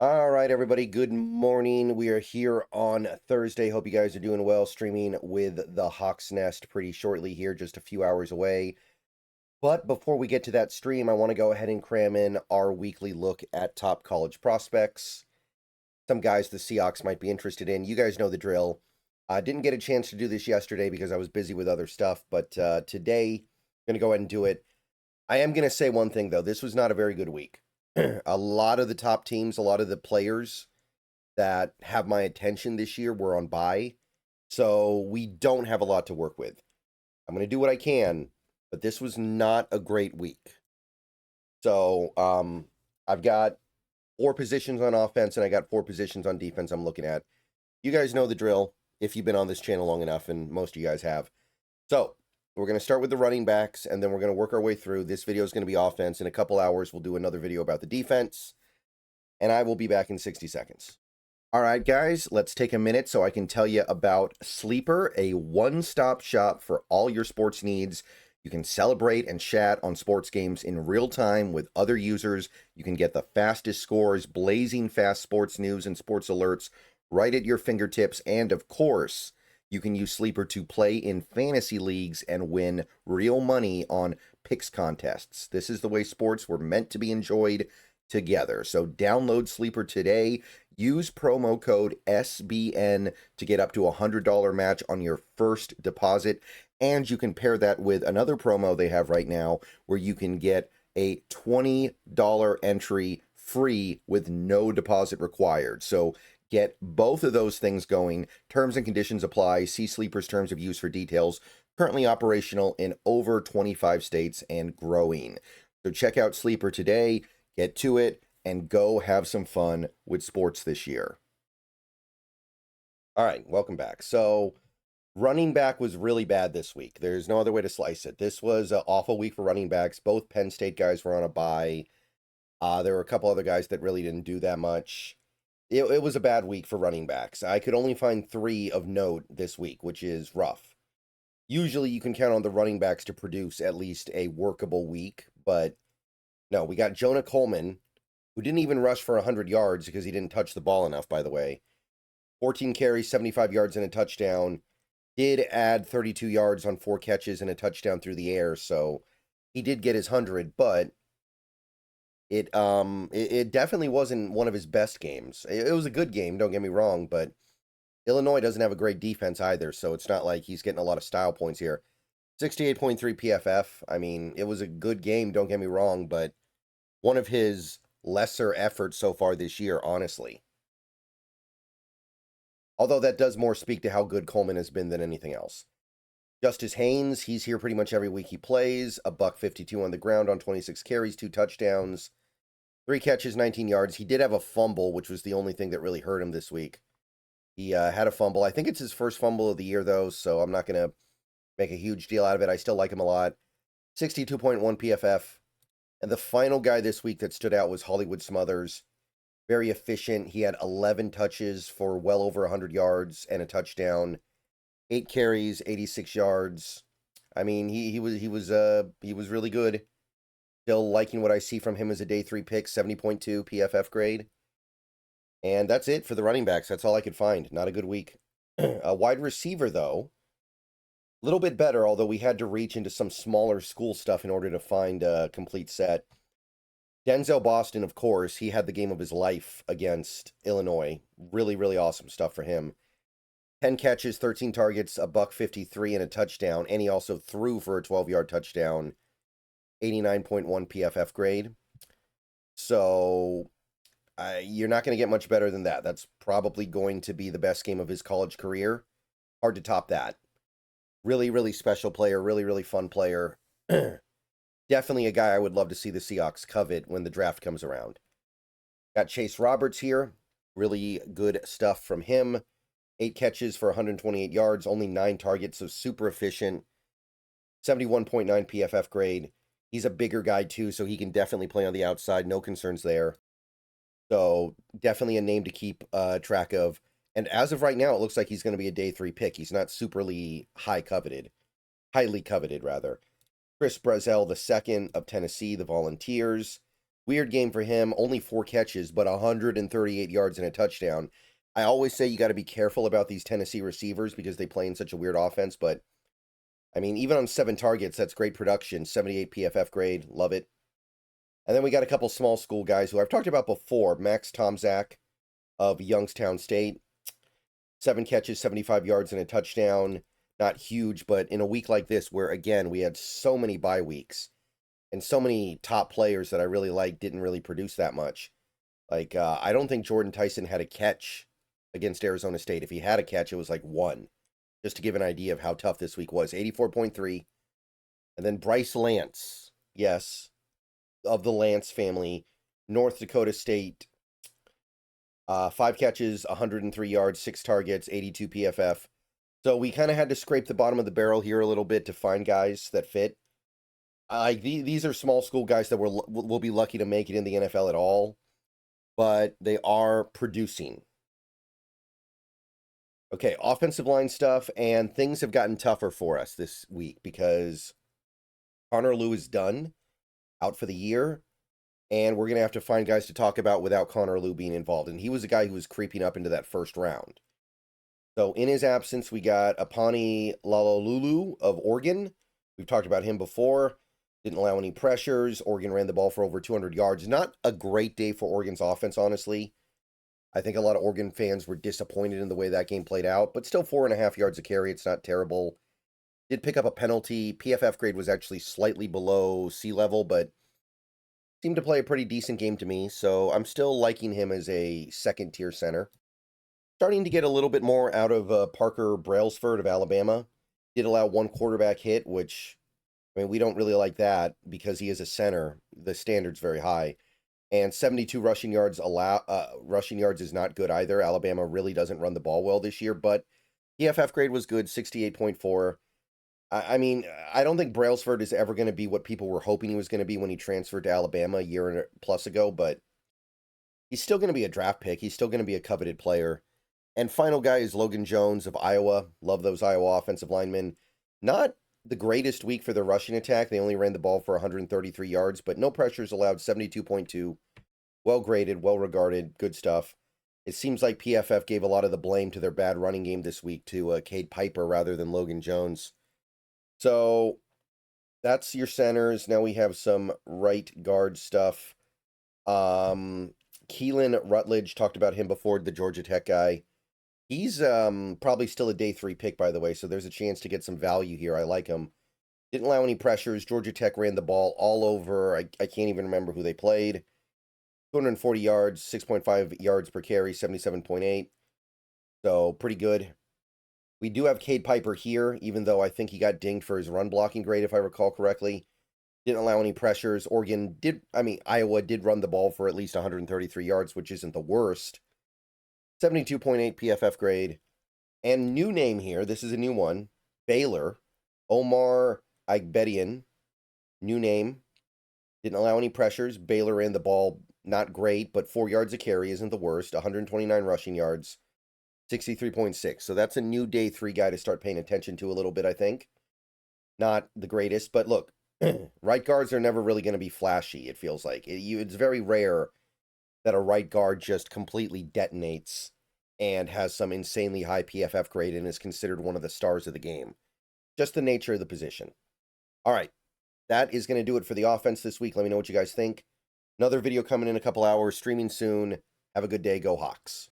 All right, everybody. Good morning. We are here on Thursday. Hope you guys are doing well. Streaming with the Hawk's Nest pretty shortly here, just a few hours away. But before we get to that stream, I want to go ahead and cram in our weekly look at top college prospects. Some guys the Seahawks might be interested in. You guys know the drill. I didn't get a chance to do this yesterday because I was busy with other stuff, but today I'm going to go ahead and do it. I am going to say one thing, though. This was not a very good week. A lot of the top teams, a lot of the players that have my attention this year were on bye. So we don't have a lot to work with. I'm going to do what I can, but this was not a great week. So I've got 4 positions on offense and I got 4 positions on defense I'm looking at. You guys know the drill if you've been on this channel long enough, and most of you guys have. So we're going to start with the running backs, and then we're going to work our way through. This video is going to be offense. In a couple hours, we'll do another video about the defense, and I will be back in 60 seconds. All right, guys, let's take a minute so I can tell you about Sleeper, a one-stop shop for all your sports needs. You can celebrate and chat on sports games in real time with other users. You can get the fastest scores, blazing fast sports news and sports alerts right at your fingertips. And of course, you can use Sleeper to play in fantasy leagues and win real money on picks contests. This is the way sports were meant to be enjoyed together. So download Sleeper today. Use promo code SBN to get up to a $100 match on your first deposit. And you can pair that with another promo they have right now where you can get a $20 entry free with no deposit required. So get both of those things going. Terms and conditions apply. See Sleeper's terms of use for details. Currently operational in over 25 states and growing. So check out Sleeper today. Get to it and go have some fun with sports this year. All right, welcome back. So running back was really bad this week. There's no other way to slice it. This was an awful week for running backs. Both Penn State guys were on a bye. There were a couple other guys that really didn't do that much. It was a bad week for running backs. I could only find 3 of note this week, which is rough. Usually you can count on the running backs to produce at least a workable week, but no, we got Jonah Coleman, who didn't even rush for 100 yards because he didn't touch the ball enough, by the way. 14 carries, 75 yards, and a touchdown. Did add 32 yards on 4 catches and a touchdown through the air, so he did get his 100, but it definitely wasn't one of his best games. It was a good game, don't get me wrong, but Illinois doesn't have a great defense either, so it's not like he's getting a lot of style points here. 68.3 PFF. I mean, it was a good game, don't get me wrong, but one of his lesser efforts so far this year, honestly. Although that does more speak to how good Coleman has been than anything else. Justice Haynes, he's here pretty much every week he plays. A $152 on the ground on 26 carries, 2 touchdowns. 3 catches, 19 yards. He did have a fumble, which was the only thing that really hurt him this week. He had a fumble. I think it's his first fumble of the year, though, so I'm not going to make a huge deal out of it. I still like him a lot. 62.1 PFF. And the final guy this week that stood out was Hollywood Smothers. Very efficient. He had 11 touches for well over 100 yards and a touchdown. 8 carries, 86 yards. I mean, he was really good. Still liking what I see from him as a day 3 pick, 70.2 PFF grade. And that's it for the running backs. That's all I could find. Not a good week. A wide receiver, though, a little bit better, although we had to reach into some smaller school stuff in order to find a complete set. Denzel Boston, of course, he had the game of his life against Illinois. Really, really awesome stuff for him. 10 catches, 13 targets, a $153 and a touchdown, and he also threw for a 12-yard touchdown. 89.1 PFF grade. So you're not going to get much better than that. That's probably going to be the best game of his college career. Hard to top that. Really, really special player. Really, really fun player. Definitely a guy I would love to see the Seahawks covet when the draft comes around. Got Chase Roberts here. Really good stuff from him. 8 catches for 128 yards. Only 9 targets, so super efficient. 71.9 PFF grade. He's a bigger guy, too, so he can definitely play on the outside. No concerns there. So definitely a name to keep track of. And as of right now, it looks like he's going to be a day 3 pick. He's not superly highly coveted, rather. Chris Brazzell II of Tennessee, the Volunteers. Weird game for him, only 4 catches, but 138 yards and a touchdown. I always say you got to be careful about these Tennessee receivers because they play in such a weird offense, but I mean, even on 7 targets, that's great production. 78 PFF grade, love it. And then we got a couple small school guys who I've talked about before. Max Tomczak of Youngstown State. 7 catches, 75 yards, and a touchdown. Not huge, but in a week like this where, again, we had so many bye weeks and so many top players that I really liked didn't really produce that much. Like, I don't think Jordan Tyson had a catch against Arizona State. If he had a catch, it was like 1. Just to give an idea of how tough this week was. 84.3. And then Bryce Lance. Yes, of the Lance family. North Dakota State. 5 catches, 103 yards, 6 targets, 82 PFF. So we kind of had to scrape the bottom of the barrel here a little bit to find guys that fit. These are small school guys that will be lucky to make it in the NFL at all, but they are producing. Okay, offensive line stuff, and things have gotten tougher for us this week because Connor Lew is done, out for the year, and we're going to have to find guys to talk about without Connor Lew being involved. And he was a guy who was creeping up into that first round. So in his absence, we got Apani Lalolulu of Oregon. We've talked about him before. Didn't allow any pressures. Oregon ran the ball for over 200 yards. Not a great day for Oregon's offense, honestly. I think a lot of Oregon fans were disappointed in the way that game played out, but still 4.5 yards a carry. It's not terrible. Did pick up a penalty. PFF grade was actually slightly below sea level, but seemed to play a pretty decent game to me, so I'm still liking him as a second-tier center. Starting to get a little bit more out of Parker Brailsford of Alabama. Did allow 1 quarterback hit, which, I mean, we don't really like that because he is a center. The standard's very high. And 72 rushing yards rushing yards is not good either. Alabama really doesn't run the ball well this year, but PFF grade was good, 68.4. I mean, I don't think Brailsford is ever going to be what people were hoping he was going to be when he transferred to Alabama a year and plus ago, but he's still going to be a draft pick. He's still going to be a coveted player. And final guy is Logan Jones of Iowa. Love those Iowa offensive linemen. Not the greatest week for the rushing attack. They only ran the ball for 133 yards, but no pressures allowed, 72.2. Well graded, well regarded, good stuff. It seems like PFF gave a lot of the blame to their bad running game this week to Cade Piper rather than Logan Jones. So that's your centers. Now we have some right guard stuff. Keelan Rutledge, talked about him before, the Georgia Tech guy. He's probably still a day 3 pick, by the way, so there's a chance to get some value here. I like him. Didn't allow any pressures. Georgia Tech ran the ball all over. I can't even remember who they played. 240 yards, 6.5 yards per carry, 77.8. So pretty good. We do have Cade Piper here, even though I think he got dinged for his run blocking grade, if I recall correctly. Didn't allow any pressures. Iowa did run the ball for at least 133 yards, which isn't the worst. 72.8 PFF grade. And new name here, this is a new one. Baylor, Omar Igbedian. New name. Didn't allow any pressures. Baylor ran the ball not great, but 4 yards a carry isn't the worst. 129 rushing yards. 63.6. So that's a new day 3 guy to start paying attention to a little bit, I think. Not the greatest, but look, right guards are never really going to be flashy, it feels like. It's very rare that a right guard just completely detonates and has some insanely high PFF grade and is considered one of the stars of the game. Just the nature of the position. All right, that is going to do it for the offense this week. Let me know what you guys think. Another video coming in a couple hours, streaming soon. Have a good day. Go Hawks.